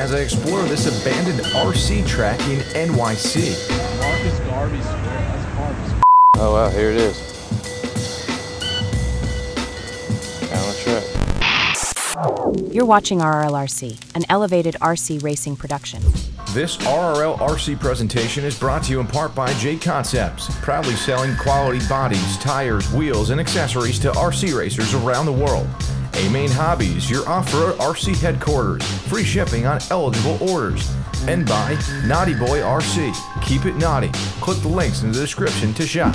as I explore this abandoned RC track in NYC. Marcus Garvey's Square. That's Marcus. Oh wow, here it is. Down the track. You're watching RRLRC, an elevated RC racing production. This RRLRC presentation is brought to you in part by J Concepts, proudly selling quality bodies, tires, wheels, and accessories to RC racers around the world. A-Main Hobbies, your off-road RC headquarters, free shipping on eligible orders. And by Naughty Boy RC, keep it naughty. Click the links in the description to shop.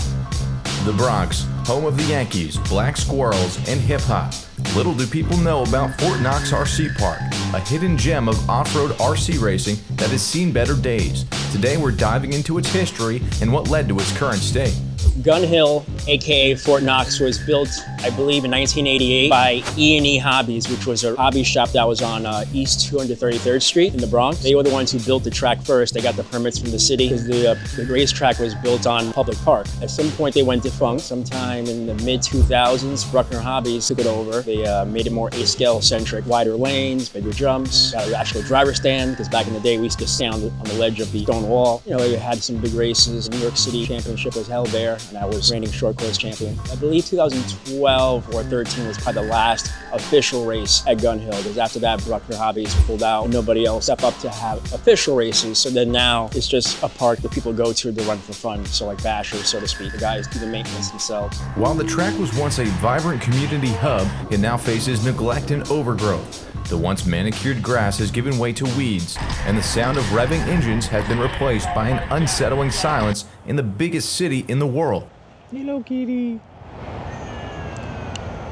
The Bronx, home of the Yankees, Black Squirrels, and hip-hop. Little do people know about Fort Knox RC Park, a hidden gem of off-road RC racing that has seen better days. Today we're diving into its history and what led to its current state. Gunhill, aka Fort Knox, was built, I believe, in 1988 by E Hobbies, which was a hobby shop that was on East 233rd Street in the Bronx. They were the ones who built the track first. They got the permits from the city because the racetrack was built on public park. At some point, they went defunct. Sometime in the mid-2000s, Bruckner Hobbies took it over. They made it more A-scale centric, wider lanes, bigger jumps, got an actual driver stand, because back in the day, we used to stand on the ledge of the stone wall. You know, they had some big races. The New York City Championship was held there, and I was reigning short course champion. I believe 2012 or 13 was probably the last official race at Gunhill, because after that, Bruckner Hobbies pulled out and nobody else stepped up to have official races. So then now it's just a park that people go to run for fun. So like bashers, so to speak. The guys do the maintenance themselves. While the track was once a vibrant community hub, it now faces neglect and overgrowth. The once manicured grass has given way to weeds, and the sound of revving engines has been replaced by an unsettling silence in the biggest city in the world. Hello, kitty.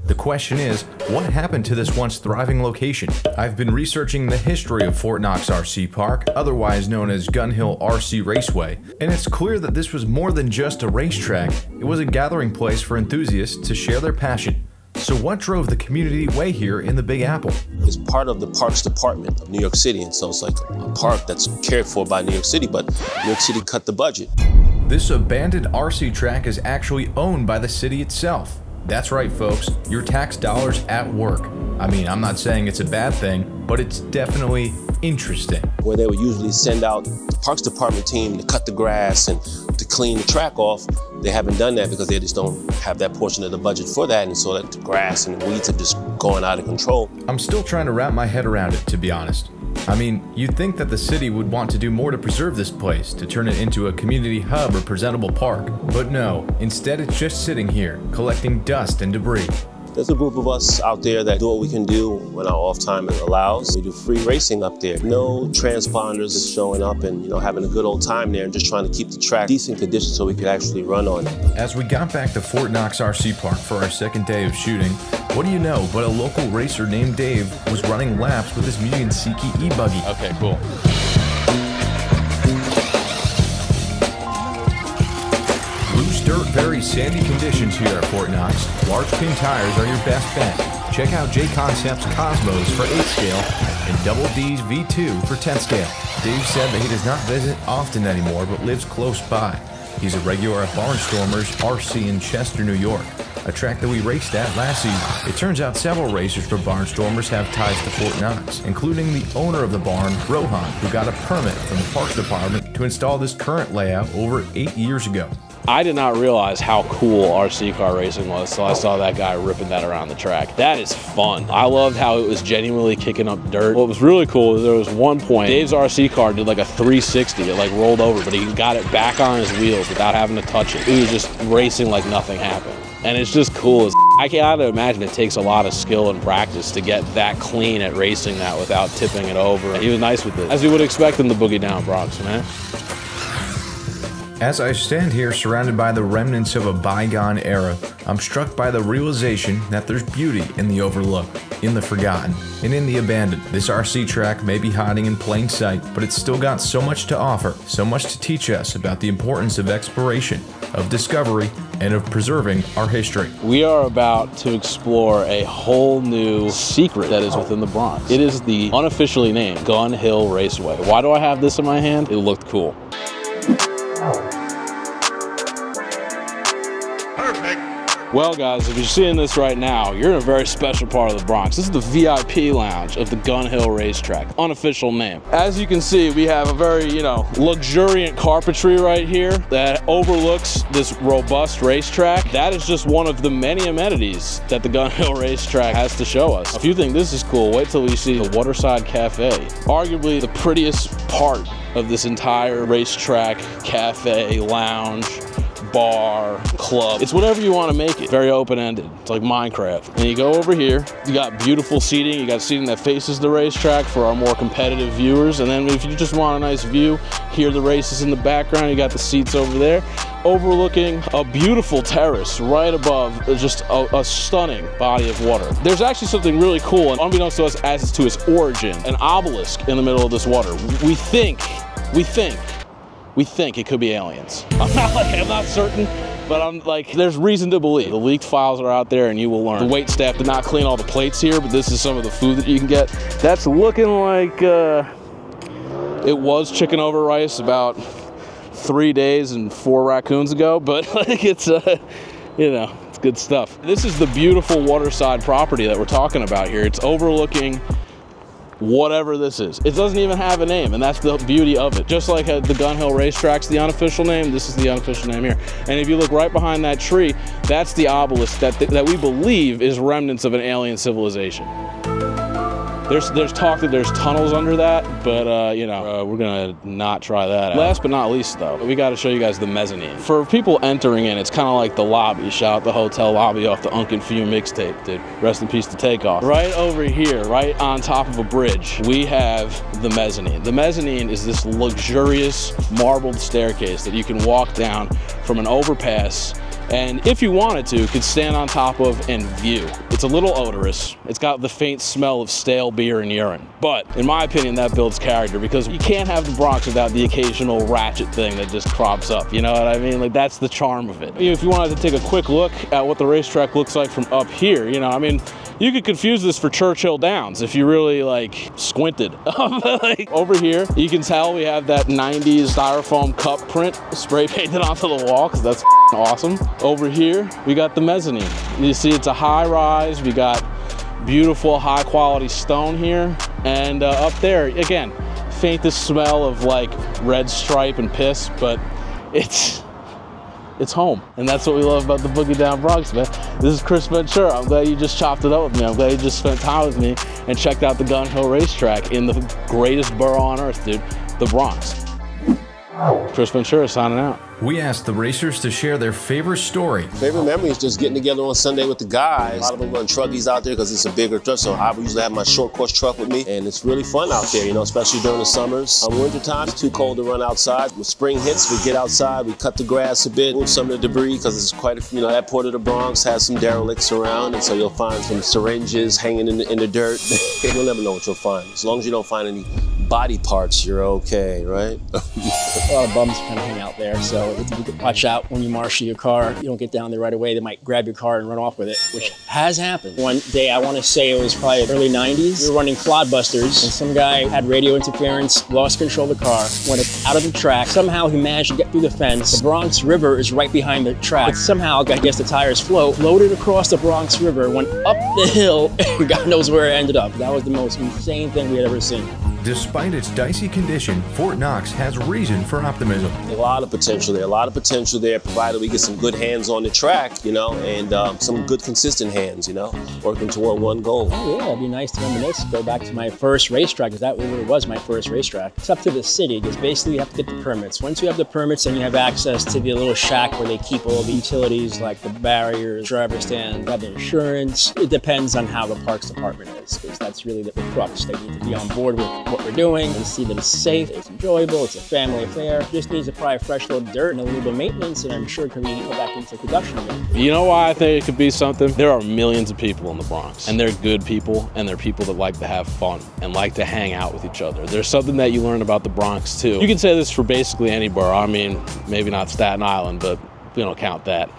The question is, what happened to this once thriving location? I've been researching the history of Fort Knox RC Park, otherwise known as Gunhill RC Raceway, and it's clear that this was more than just a racetrack. It was a gathering place for enthusiasts to share their passion. So what drove the community way here in the Big Apple? It's part of the Parks Department of New York City, and so it's like a park that's cared for by New York City, but New York City cut the budget. This abandoned RC track is actually owned by the city itself. That's right, folks, your tax dollars at work. I mean, I'm not saying it's a bad thing, but it's definitely interesting. Where they would usually send out the Parks Department team to cut the grass and to clean the track off, they haven't done that because they just don't have that portion of the budget for that, and so that the grass and the weeds have just gone out of control. I'm still trying to wrap my head around it, to be honest. I mean, you'd think that the city would want to do more to preserve this place, to turn it into a community hub or presentable park. But no, instead it's just sitting here, collecting dust and debris. There's a group of us out there that do what we can do when our off time allows. We do free racing up there. No transponders just showing up and having a good old time there and just trying to keep the track decent condition so we could actually run on it. As we got back to Fort Knox RC Park for our second day of shooting, what do you know, but a local racer named Dave was running laps with his Miyazaki E-buggy. Okay, cool. Dirt, very sandy conditions here at Fort Knox. Large pin tires are your best bet. Check out J Concepts Cosmos for 8th scale and Double D's V2 for 10th scale. Dave said that he does not visit often anymore, but lives close by. He's a regular at Barnstormers RC in Chester, New York, a track that we raced at last season. It turns out several racers for Barnstormers have ties to Fort Knox, including the owner of the barn, Rohan, who got a permit from the Parks Department to install this current layout over 8 years ago. I did not realize how cool RC car racing was until I saw that guy ripping that around the track. That is fun. I loved how it was genuinely kicking up dirt. What was really cool is there was one point, Dave's RC car did like a 360. It like rolled over, but he got it back on his wheels without having to touch it. He was just racing like nothing happened. And it's just cool. I can't imagine it takes a lot of skill and practice to get that clean at racing that without tipping it over. And he was nice with it, as you would expect in the Boogie Down Bronx, man. As I stand here surrounded by the remnants of a bygone era, I'm struck by the realization that there's beauty in the overlooked, in the forgotten, and in the abandoned. This RC track may be hiding in plain sight, but it's still got so much to offer, so much to teach us about the importance of exploration, of discovery, and of preserving our history. We are about to explore a whole new secret that is within the Bronx. It is the unofficially named Gunhill Raceway. Why do I have this in my hand? It looked cool. Well guys, if you're seeing this right now, you're in a very special part of the Bronx. This is the VIP lounge of the Gunhill Racetrack, unofficial name. As you can see, we have a very, luxuriant carpentry right here that overlooks this robust racetrack. That is just one of the many amenities that the Gunhill Racetrack has to show us. If you think this is cool, wait till you see the Waterside Cafe. Arguably the prettiest part of this entire racetrack, cafe, lounge, bar, club. It's whatever you want to make it. Very open-ended. It's like Minecraft. And you go over here, you got beautiful seating. You got seating that faces the racetrack for our more competitive viewers. And then if you just want a nice view, hear the races in the background, you got the seats over there, overlooking a beautiful terrace right above just a stunning body of water. There's actually something really cool, and unbeknownst to us as to its origin, an obelisk in the middle of this water. We think it could be aliens. I'm not certain, but there's reason to believe. The leaked files are out there and you will learn. The wait staff did not clean all the plates here, but this is some of the food that you can get. That's looking like, it was chicken over rice about 3 days and 4 raccoons ago, but it's, it's good stuff. This is the beautiful waterside property that we're talking about here. It's overlooking whatever this is. It doesn't even have a name, and that's the beauty of it. Just like the Gunhill Racetrack's the unofficial name, this is the unofficial name here. And if you look right behind that tree, that's the obelisk that we believe is remnants of an alien civilization. There's talk that there's tunnels under that, but we're gonna not try that out. Last but not least though, we gotta show you guys the mezzanine. For people entering in, it's kind of like the lobby. Shout out the hotel lobby off the Unkin Few mixtape, dude. Rest in peace to Takeoff. Right over here, right on top of a bridge, we have the mezzanine. The mezzanine is this luxurious marbled staircase that you can walk down from an overpass, and if you wanted to, could stand on top of and view. It's a little odorous. It's got the faint smell of stale beer and urine. But in my opinion, that builds character, because you can't have the Bronx without the occasional ratchet thing that just crops up. You know what I mean? Like, that's the charm of it. If you wanted to take a quick look at what the racetrack looks like from up here, you could confuse this for Churchill Downs if you really squinted. Over here, you can tell we have that 90s styrofoam cup print spray painted onto the wall, because that's awesome. Over here, we got the mezzanine. You see it's a high rise. We got beautiful high quality stone here. And up there, again, faintest smell of red stripe and piss, but it's home. And that's what we love about the Boogie Down Bronx, man. This is Chris Ventura. I'm glad you just chopped it up with me. I'm glad you just spent time with me and checked out the Gunhill Racetrack in the greatest borough on earth, dude, the Bronx. Chris Ventura signing out. We asked the racers to share their favorite story. Favorite memory is just getting together on Sunday with the guys. A lot of them run truggies out there because it's a bigger truck, so I usually have my short course truck with me, and it's really fun out there, especially during the summers. Winter time, it's too cold to run outside. When spring hits, we get outside, we cut the grass a bit, move some of the debris, because it's quite a, that part of the Bronx has some derelicts around, and so you'll find some syringes hanging in the dirt. You'll never know what you'll find. As long as you don't find any body parts, you're okay, right? A lot of bums kind of hang out there, so watch out when you marshal your car. You don't get down there right away. They might grab your car and run off with it, which has happened. One day, I want to say it was probably early 90s, we were running Clodbusters, and some guy had radio interference, lost control of the car, went out of the track. Somehow he managed to get through the fence. The Bronx River is right behind the track. But somehow, I guess the tires floated across the Bronx River, went up the hill, and God knows where it ended up. That was the most insane thing we had ever seen. Despite its dicey condition, Fort Knox has reason for optimism. A lot of potential there, provided we get some good hands on the track, and some good consistent hands, working toward one goal. Oh yeah, it'd be nice to reminisce, go back to my first racetrack, because that really was my first racetrack. It's up to the city, because basically you have to get the permits. Once you have the permits, then you have access to the little shack where they keep all the utilities, like the barriers, driver stand, have the insurance. It depends on how the parks department is, because that's really the crux. They need to be on board with what we're doing and see that it's safe, it's enjoyable, it's a family affair. Just needs to probably a fresh load of dirt and a little bit of maintenance, and I'm sure it can go back into production again. You know why I think it could be something? There are millions of people in the Bronx, and they're good people, and they're people that like to have fun and like to hang out with each other. There's something that you learn about the Bronx too. You can say this for basically any borough. I mean, maybe not Staten Island, but we don't count that.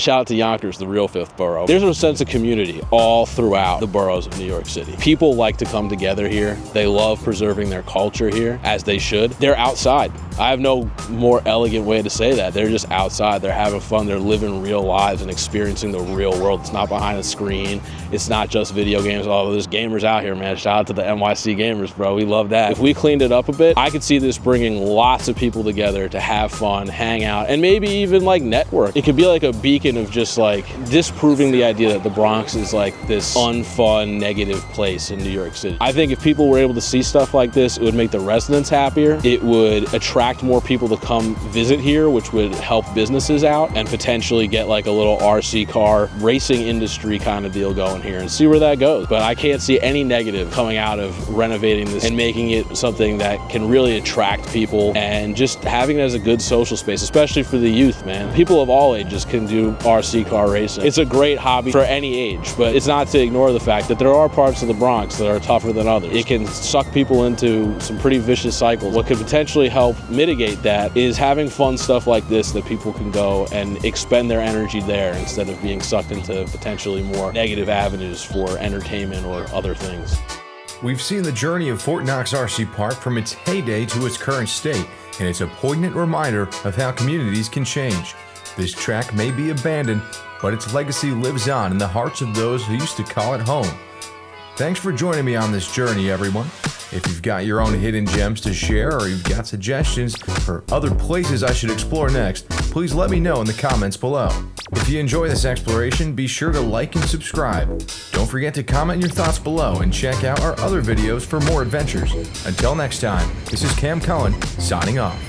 Shout out to Yonkers, the real fifth borough. There's a sense of community all throughout the boroughs of New York City. People like to come together here. They love preserving their culture here, as they should. They're outside. I have no more elegant way to say that. They're just outside. They're having fun. They're living real lives and experiencing the real world. It's not behind a screen. It's not just video games. Oh, there's gamers out here, man. Shout out to the NYC gamers, bro. We love that. If we cleaned it up a bit, I could see this bringing lots of people together to have fun, hang out, and maybe even like network. It could be like a beacon of just like disproving the idea that the Bronx is like this unfun, negative place in New York City. I think if people were able to see stuff like this, it would make the residents happier. It would attract more people to come visit here, which would help businesses out and potentially get like a little RC car racing industry kind of deal going here and see where that goes. But I can't see any negative coming out of renovating this and making it something that can really attract people and just having it as a good social space, especially for the youth, man. People of all ages can do RC car racing. It's a great hobby for any age, but it's not to ignore the fact that there are parts of the Bronx that are tougher than others. It can suck people into some pretty vicious cycles. What could potentially help mitigate that is having fun stuff like this that people can go and expend their energy there instead of being sucked into potentially more negative avenues for entertainment or other things. We've seen the journey of Fort Knox RC Park from its heyday to its current state, and it's a poignant reminder of how communities can change. This track may be abandoned, but its legacy lives on in the hearts of those who used to call it home. Thanks for joining me on this journey, everyone. If you've got your own hidden gems to share or you've got suggestions for other places I should explore next, please let me know in the comments below. If you enjoy this exploration, be sure to like and subscribe. Don't forget to comment your thoughts below and check out our other videos for more adventures. Until next time, this is Cam Cullen, signing off.